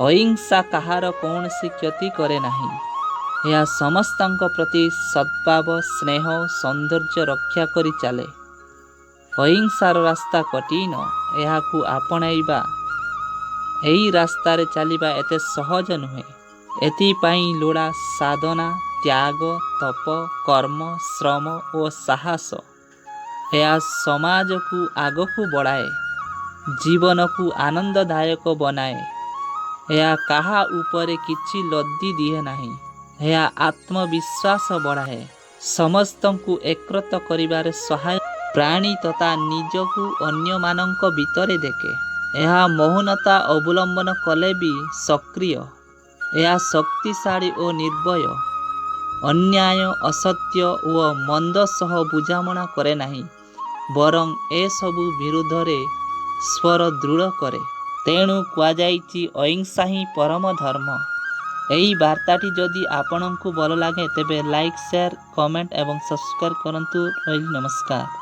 ଅହିଂସା କାହାର କୌଣସି କ୍ଷତି କରେ ନାହିଁ। ଏହା ସମସ୍ତଙ୍କ ପ୍ରତି ସଦ୍ଭାବ, ସ୍ନେହ, ସୌନ୍ଦର୍ଯ୍ୟ ରକ୍ଷା କରି ଚାଲେ। ଅହିଂସାର ରାସ୍ତା କଠିନ, ଏହାକୁ ଆପଣାଇବା, ଏହି ରାସ୍ତାରେ ଚାଲିବା ଏତେ ସହଜ ନୁହେଁ। ଏଥିପାଇଁ ଲୋଡ଼ା ସାଧନା, ତ୍ୟାଗ, ତପ, କର୍ମ, ଶ୍ରମ ଓ ସାହସ। ଏହା ସମାଜକୁ ଆଗକୁ ବଢ଼ାଏ, ଜୀବନକୁ ଆନନ୍ଦଦାୟକ ବନାଏ। ଏହା କାହା ଉପରେ କିଛି ଲଦି ଦିଏ ନାହିଁ। ଏହା ଆତ୍ମବିଶ୍ୱାସ ବଢ଼ାଏ, ସମସ୍ତଙ୍କୁ ଏକତ୍ର କରିବାରେ ସହାୟ, ପ୍ରାଣୀ ତଥା ନିଜକୁ ଅନ୍ୟମାନଙ୍କ ଭିତରେ ଦେଖେ। ଏହା ମୌନତା ଅବଲମ୍ବନ କଲେ ବି ସକ୍ରିୟ। ଏହା ଶକ୍ତିଶାଳୀ ଓ ନିର୍ଭୟ। ଅନ୍ୟାୟ, ଅସତ୍ୟ ଓ ମନ୍ଦ ସହ ବୁଝାମଣା କରେ ନାହିଁ, ବରଂ ଏସବୁ ବିରୁଦ୍ଧରେ ସ୍ୱର ଦୃଢ଼ କରେ। ତେଣୁ କୁହାଯାଇଛି ଅହିଂସା ହିଁ ପରମ ଧର୍ମ। ଏହି ବାର୍ତ୍ତାଟି ଯଦି ଆପଣଙ୍କୁ ଭଲ ଲାଗେ ତେବେ ଲାଇକ୍, ସେୟାର, କମେଣ୍ଟ ଏବଂ ସବସ୍କ୍ରାଇବ୍ କରନ୍ତୁ। ରହିଲି, ନମସ୍କାର।